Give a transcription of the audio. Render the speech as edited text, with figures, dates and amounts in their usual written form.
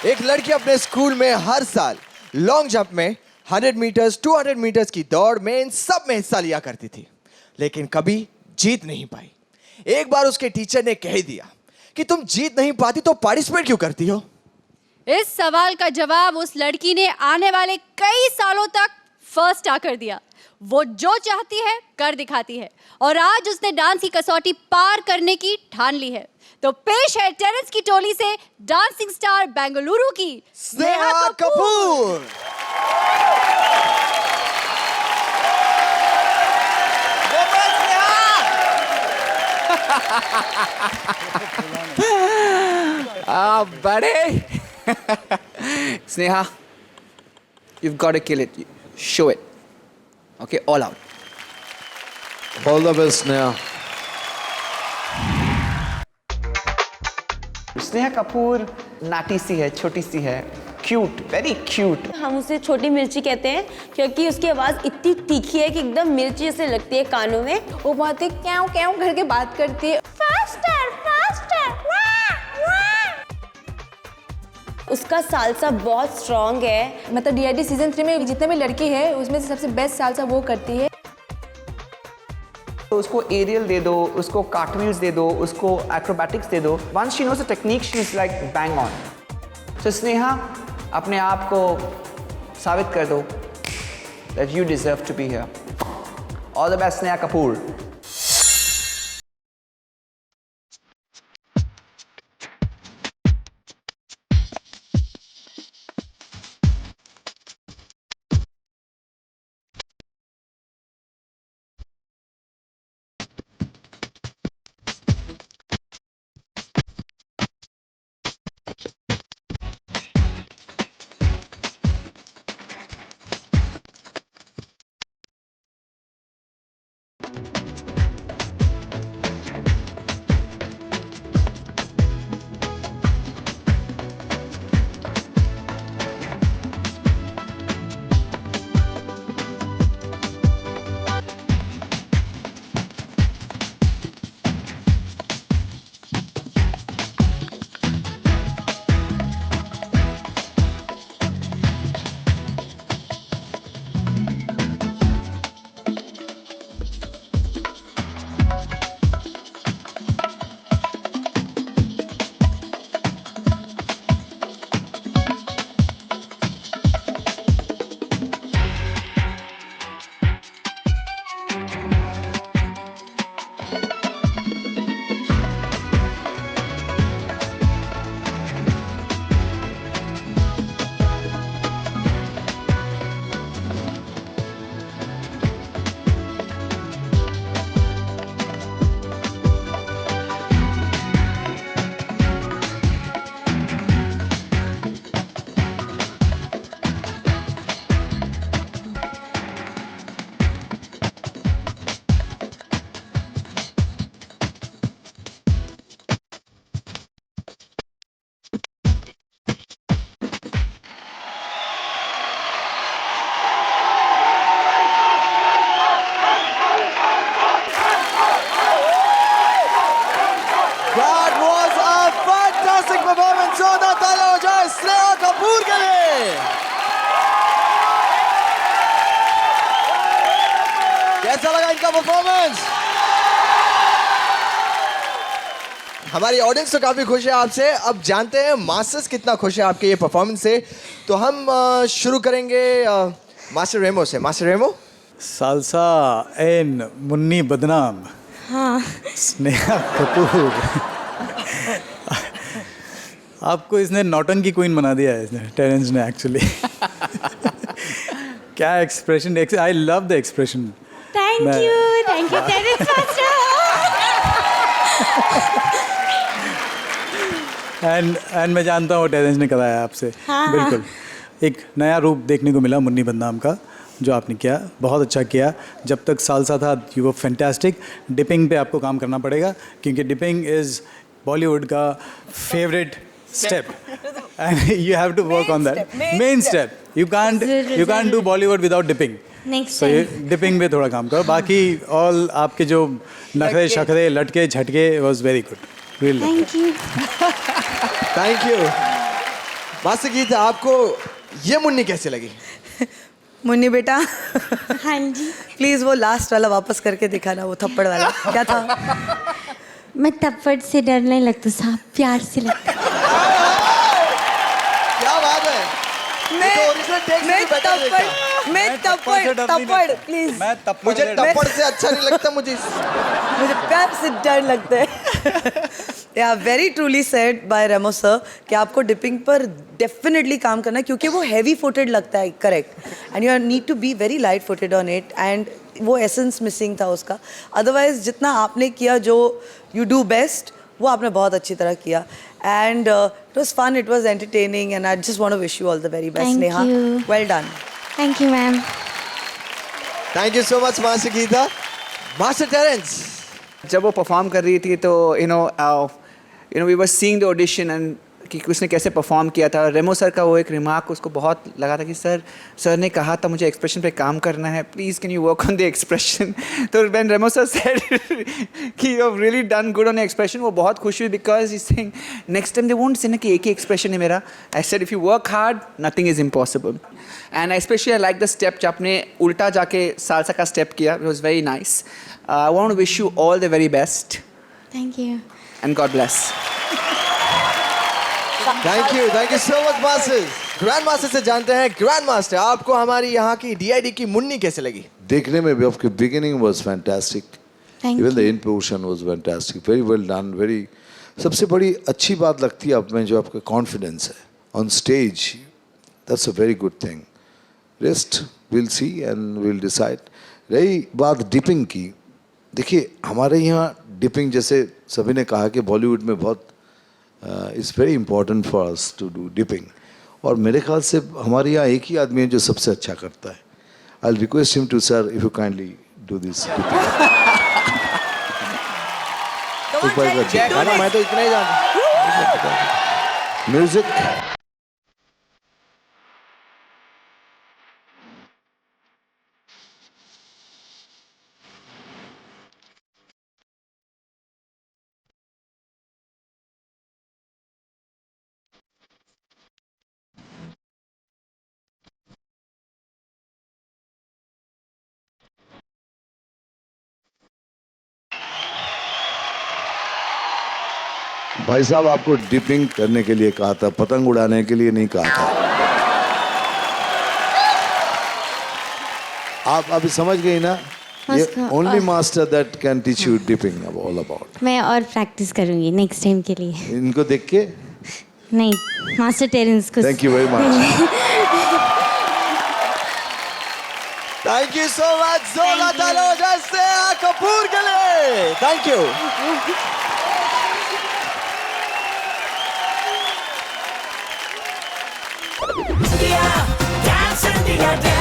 एक लड़की अपने स्कूल में हर साल लॉन्ग जंप में 100 मीटर्स 200 मीटर्स की दौड़ में इन सब में हिस्सा लिया करती थी, लेकिन कभी जीत नहीं पाई। एक बार उसके टीचर ने कह दिया कि तुम जीत नहीं पाती तो पार्टिसिपेट क्यों करती हो। इस सवाल का जवाब उस लड़की ने आने वाले कई सालों तक फर्स्ट आकर दिया। वो जो चाहती है कर दिखाती है और आज उसने डांस की कसौटी पार करने की ठान ली है। तो पेश है टेरेंस की टोली से डांसिंग स्टार बेंगलुरु की Sneha Kapoor. Buddy. Sneha, you've got to kill it. Show it. Okay, all out. All the best, Sneha. Sneha Kapoor नाटी सी है, छोटी सी है, क्यूट, वेरी क्यूट। हम उसे छोटी मिर्ची कहते हैं क्योंकि उसकी आवाज़ इतनी तीखी है कि एकदम मिर्ची जैसे लगती है कानों में। वो बहुत ही क्यों क्यों करके बात करती है। फास्टर फास्टर वाह वाह। उसका सालसा बहुत स्ट्रॉन्ग है। मतलब डीआईडी सीजन 3 में जितने भी लड़की है उसमें से सबसे बेस्ट सालसा वो करती है। तो उसको एरियल दे दो, उसको कार्टव्हील्स दे दो, उसको एक्रोबैटिक्स दे दो। Once she knows the technique she is like bang on. तो स्नेहा अपने आप को साबित कर दो that you deserve to be here. All the best Sneha Kapoor. कैसा लगा इनका परफॉर्मेंस? हमारी ऑडियंस तो काफी खुश है आपसे। अब जानते हैं मास्टर्स कितना खुश है आपके ये परफॉर्मेंस से। तो हम शुरू करेंगे मास्टर रेमो से। मास्टर रेमो। सालसा एन मुन्नी बदनाम। हाँ। स्नेहा कपूर। आपको इसने नौटंकी क्वीन बना दिया है इसने, टेरेंस ने एक्चुअली। क्या expression, I love the expression. Thank you Terence master. And मैं जानता हूँ टेरेंस ने कराया आपसे। हाँ, बिल्कुल। एक नया रूप देखने को मिला मुन्नी बदनाम का, जो आपने किया बहुत अच्छा किया। जब तक सालसा था यू वर फैंटास्टिक। डिपिंग पे आपको काम करना पड़ेगा क्योंकि डिपिंग इज़ बॉलीवुड का favourite step and you have to work on that main step. You can't do Bollywood without dipping. Next so ये डिपिंग पे थोड़ा काम करो, बाकी ऑल आपके जो नखरे शखरे लटके झटके was very good, really. Thank you. Thank you. Master Geeta, आपको ये मुन्नी कैसे लगी? मुन्नी बेटा हाँ जी। प्लीज वो लास्ट वाला वापस करके दिखाना, वो थप्पड़ वाला क्या था? मैं थप्पड़ से डर नहीं लगता साहब, प्यार से लगता। क्या बात है। ये तो original take से भी better देखा। थप्पड़ प्लीज, मुझे टप्पड़ से अच्छा नहीं लगता, मुझे मुझे प्यार से डर लगता है। या वेरी ट्रूली सेड बाय रेमो सर कि आपको डिपिंग पर डेफिनेटली काम करना है, क्योंकि वो हैवी फुटेड लगता है, correct, and you need to be very light footed on it, and वो एसेंस मिसिंग था उसका। अदरवाइज जितना आपने किया, जो यू डू बेस्ट, वो आपने बहुत अच्छी तरह किया, and it was fun, it was entertaining, and I just want to wish you all the very best Thank Neha, you. Well done. Thank you ma'am. Thank you so much master Geeta. Master Terence, जब वो perform कर रही थी तो you know we were seeing the audition and कि उसने कैसे perform किया था। रेमो सर का वो एक रिमार्क उसको बहुत लगा था कि सर ने कहा था मुझे एक्सप्रेशन पे काम करना है, please can you work on the expression. तो व्हेन रेमो सर सेड कि you have really done good on expression, वो बहुत खुश हुई, because is saying next time they won't say ना कि एक ही एक्सप्रेशन है मेरा। I said if you work hard nothing is impossible, and specially I like the step जो आपने उल्टा जाके सालसा का स्टेप किया, it was very nice. I want to wish you all the very best thank you. And God bless. Thank you so much masters. Grand master से जानते हैं, grand master आपको हमारी यहाँ की DID की मुन्नी कैसे लगी? देखने में भी आपके beginning was fantastic, Thank even the end portion was fantastic, very well done, very. सबसे बड़ी अच्छी बात लगती है आप में जो आपका कॉन्फिडेंस है on stage, that's a very good thing. Rest will see and will decide. रही बात डिपिंग की, देखिए हमारे यहाँ डिपिंग, जैसे सभी ने कहा कि बॉलीवुड में बहुत it's very important for us to do dipping, और मेरे ख्याल से हमारे यहाँ एक ही आदमी है जो सबसे अच्छा करता है। I request him to sir if you kindly do this. मैं तो इतना ही जानता। म्यूजिक। भाई साहब आपको डिपिंग करने के लिए कहा था, पतंग उड़ाने के लिए नहीं कहा था। आप अभी समझ गई ना? ये only master that can teach you dipping all about. मैं और प्रैक्टिस करूंगी नेक्स्ट टाइम के लिए। इनको देख के नहीं, मास्टर टेरेंस को। Thank you very much. Thank you so much. जोरदार तालियों जैसे कपूर के लिए। Thank you. Dance, India, dance.